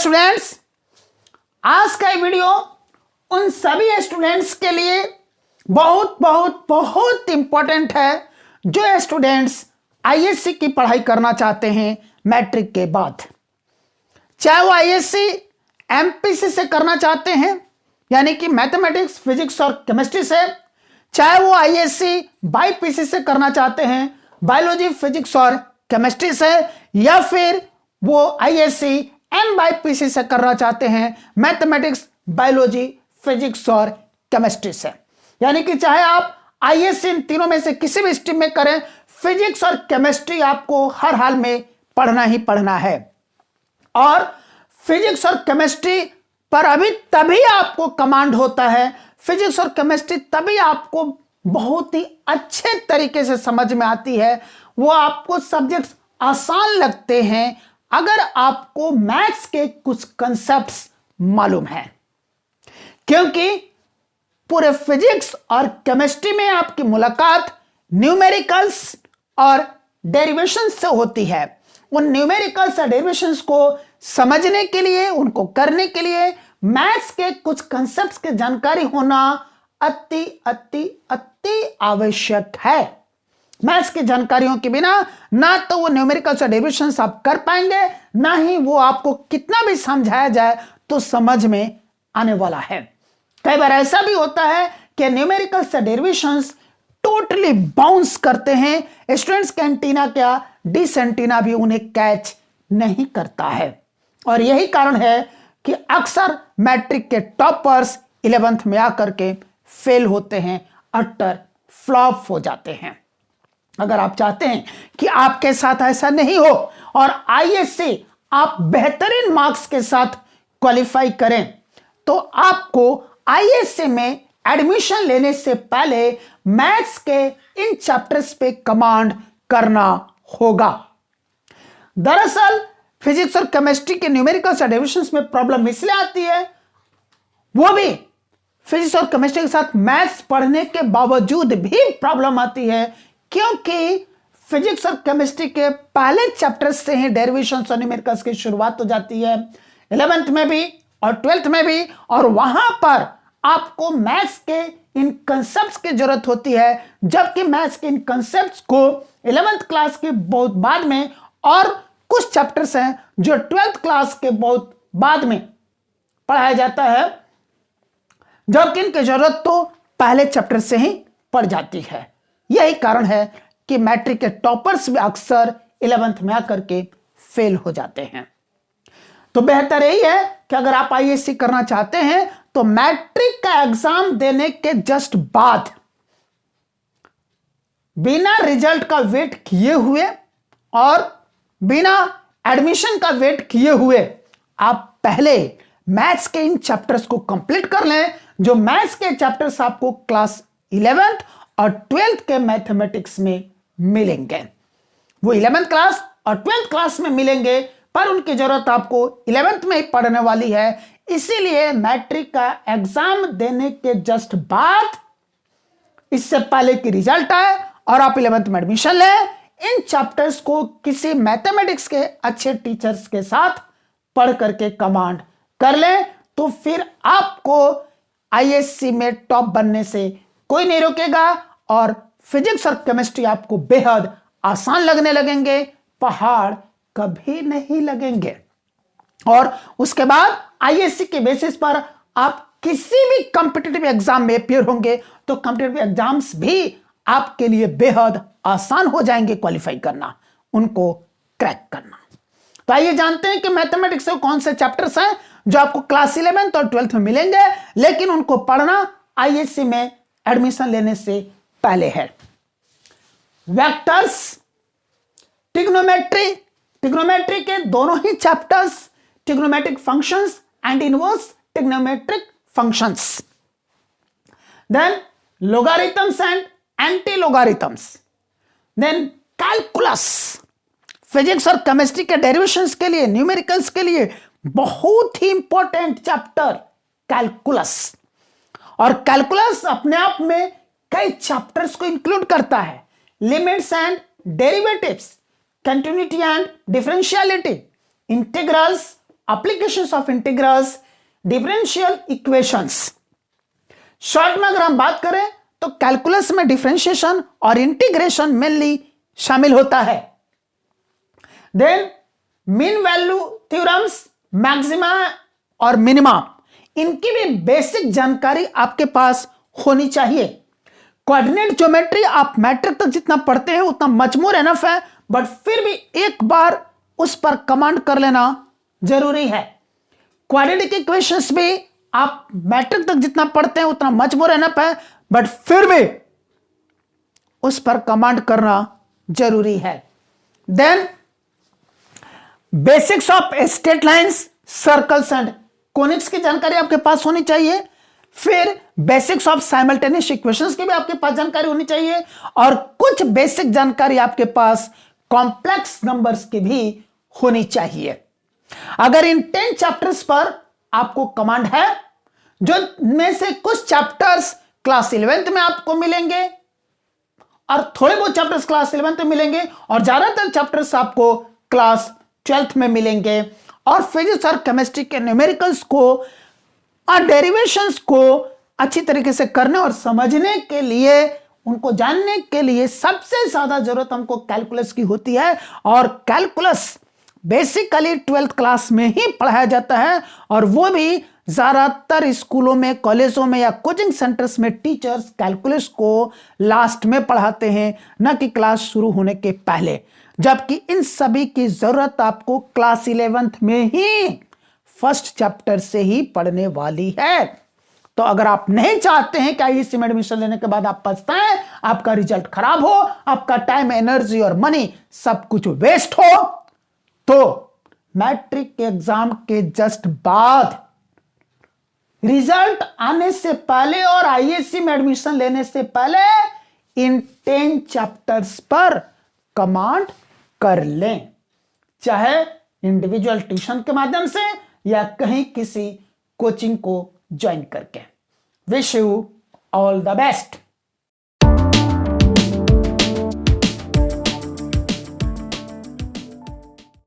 Students, आज का ये वीडियो उन सभी स्टूडेंट्स के लिए बहुत बहुत बहुत इंपॉर्टेंट है जो स्टूडेंट्स आईएससी की पढ़ाई करना चाहते हैं मैट्रिक के बाद। चाहे वो आईएससी एमपीसी से करना चाहते हैं यानी कि मैथमेटिक्स, फिजिक्स और केमिस्ट्री से, चाहे वो आईएससी बाईपीसी से करना चाहते हैं बायोलॉजी, फिजिक्स और केमिस्ट्री से, या फिर वो आईएससी एमवाईपीसी से करना चाहते हैं मैथमेटिक्स, बायोलॉजी, फिजिक्स और केमिस्ट्री से। यानी कि चाहे आप आईएससी इन तीनों में से किसी भी स्ट्रीम में करें, फिजिक्स और केमिस्ट्री आपको हर हाल में पढ़ना ही पढ़ना है। और फिजिक्स और केमिस्ट्री पर अभी तभी आपको कमांड होता है, फिजिक्स और केमिस्ट्री तभी आपको बहुत ही अच्छे तरीके से समझ में आती है, वो आपको सब्जेक्ट्स आसान लगते हैं अगर आपको मैथ्स के कुछ कंसेप्ट्स मालूम है। क्योंकि पूरे फिजिक्स और केमिस्ट्री में आपकी मुलाकात न्यूमेरिकल्स और डेरिवेशंस से होती है। उन न्यूमेरिकल्स और डेरिवेशंस को समझने के लिए, उनको करने के लिए मैथ्स के कुछ कंसेप्ट्स की जानकारी होना अति अति अति आवश्यक है। मैथ्स की जानकारियों के बिना ना तो वो न्यूमेरिकल्स और डेरिवेशंस आप कर पाएंगे, ना ही वो आपको कितना भी समझाया जाए तो समझ में आने वाला है। कई बार ऐसा भी होता है कि न्यूमेरिकल्स और डेरिवेशंस टोटली बाउंस करते हैं, स्टूडेंट्स का एंटीना क्या डिस एंटीना भी उन्हें कैच नहीं करता है। और यही कारण है कि अक्सर मैट्रिक के टॉपर्स 11th में आकर के फेल होते हैं, अट्टर फ्लॉप हो जाते हैं। अगर आप चाहते हैं कि आपके साथ ऐसा नहीं हो और आईएससी आप बेहतरीन मार्क्स के साथ क्वालिफाई करें, तो आपको आईएससी में एडमिशन लेने से पहले मैथ्स के इन चैप्टर्स पे कमांड करना होगा। दरअसल फिजिक्स और केमिस्ट्री के न्यूमेरिकल्स और डेरिवेशंस में प्रॉब्लम इसलिए आती है, वो भी फिजिक्स और केमिस्ट्री के साथ मैथ्स पढ़ने के बावजूद भी प्रॉब्लम आती है, क्योंकि फिजिक्स और केमिस्ट्री के पहले चैप्टर्स से ही डेरिवेशंस और न्यूमेरिकल्स की शुरुआत हो जाती है, 11th में भी और 12th में भी। और वहां पर आपको मैथ्स के इन कंसेप्ट्स की जरूरत होती है, जबकि मैथ्स के इन कंसेप्ट्स को 11th क्लास के बहुत बाद में, और कुछ चैप्टर्स हैं जो 12th क्लास के बहुत बाद में पढ़ाया जाता है, जबकि इनकी जरूरत तो पहले चैप्टर से ही पड़ जाती है। यही कारण है कि मैट्रिक के टॉपर्स भी अक्सर 11th में आकर के फेल हो जाते हैं। तो बेहतर यही है कि अगर आप आईएससी करना चाहते हैं तो मैट्रिक का एग्जाम देने के जस्ट बाद, बिना रिजल्ट का वेट किए हुए और बिना एडमिशन का वेट किए हुए, आप पहले मैथ्स के इन चैप्टर्स को कंप्लीट कर लें, जो मैथ्स के चैप्टर्स आपको क्लास 11th और 12th के मैथमेटिक्स में मिलेंगे। वो 11th क्लास और 12th क्लास में मिलेंगे, पर उनकी जरूरत आपको 11th में ही पढ़ने वाली है। इसीलिए मैट्रिक का एग्जाम देने के जस्ट बाद, इससे पहले कि रिजल्ट आए और आप 11th में एडमिशन लें, इन चैप्टर्स को किसी मैथमेटिक्स के अच्छे टीचर्स के साथ पढ़ करके कमांड कर लें, तो फिर आपको आईएससी में टॉप बनने से कोई नहीं रोकेगा और फिजिक्स और केमिस्ट्री आपको बेहद आसान लगने लगेंगे, पहाड़ कभी नहीं लगेंगे। और उसके बाद आईएससी के बेसिस पर आप किसी भी कॉम्पिटिटिव एग्जाम में अपियर होंगे तो कॉम्पिटिटिव एग्जाम्स भी आपके लिए बेहद आसान हो जाएंगे क्वालिफाई करना, उनको क्रैक करना। तो आइए जानते हैं कि मैथमेटिक्स के कौन से चैप्टर्स हैं जो आपको क्लास 11th और 12th में मिलेंगे, लेकिन उनको पढ़ना आईएससी में एडमिशन लेने से पहले है। वेक्टर्स, ट्रिग्नोमेट्री, ट्रिग्नोमेट्री के दोनों ही chapters, trigonometric functions and inverse trigonometric functions, then logarithms and anti logarithms, then calculus, physics और केमिस्ट्री के डेरिवेशंस के लिए, न्यूमेरिकल्स के लिए बहुत ही इंपॉर्टेंट चैप्टर कैलकुलस। और कैलकुलस अपने आप में कई चैप्टर्स को इंक्लूड करता है, limits and derivatives, continuity and differentiability, integrals applications of integrals, differential equations. Short में अगर हम बात करें तो कैलकुलस में डिफरेंशिएशन और इंटीग्रेशन मेनली शामिल होता है। Then mean value theorems, maxima और मिनिमा, इनकी भी बेसिक जानकारी आपके पास होनी चाहिए। कोऑर्डिनेट ज्योमेट्री आप मैट्रिक तक जितना पढ़ते हैं उतना मजमूर एनफ है, बट फिर भी एक बार उस पर कमांड कर लेना जरूरी है। क्वाड्रेटिक इक्वेशंस भी आप मैट्रिक तक जितना पढ़ते हैं उतना मजमूर एनफ है, बट फिर भी उस पर कमांड करना जरूरी है। Then basics of straight lines, circles and conics की जानकारी आपके पास होनी चाहिए। फिर बेसिक्स ऑफ साइमल्टेनियस इक्वेशंस की भी आपके पास जानकारी होनी चाहिए, और कुछ बेसिक जानकारी आपके पास कॉम्प्लेक्स नंबर्स की भी होनी चाहिए। अगर इन 10 चैप्टर्स पर आपको कमांड है, जो में से कुछ चैप्टर्स क्लास 11th में आपको मिलेंगे और थोड़े बहुत चैप्टर्स क्लास 11th में मिलेंगे और ज्यादातर चैप्टर्स आपको क्लास 12th में मिलेंगे, और फिजिक्स और केमिस्ट्री के न्यूमेरिकल्स को और डेरिवेशंस को अच्छी तरीके से करने और समझने के लिए, उनको जानने के लिए सबसे ज्यादा जरूरत हमको कैलकुलस की होती है। और कैलकुलस बेसिकली 12th क्लास में ही पढ़ाया जाता है, और वो भी ज्यादातर स्कूलों में, कॉलेजों में या कोचिंग सेंटर्स में टीचर्स कैलकुलस को लास्ट में पढ़ाते हैं, न कि क्लास शुरू होने के पहले। जबकि इन सभी की जरूरत आपको क्लास 11th में ही फर्स्ट चैप्टर से ही पढ़ने वाली है। तो अगर आप नहीं चाहते हैं कि आईएससी में एडमिशन लेने के बाद आप पछताएं, आपका रिजल्ट खराब हो, आपका टाइम, एनर्जी और मनी सब कुछ वेस्ट हो, तो मैट्रिक के एग्जाम के जस्ट बाद, रिजल्ट आने से पहले और आईएससी में एडमिशन लेने से पहले इन 10 चैप्टर्स पर कमांड कर लें, चाहे इंडिविजुअल ट्यूशन के माध्यम से या कहीं किसी कोचिंग को ज्वाइन करके। Wish you all the best.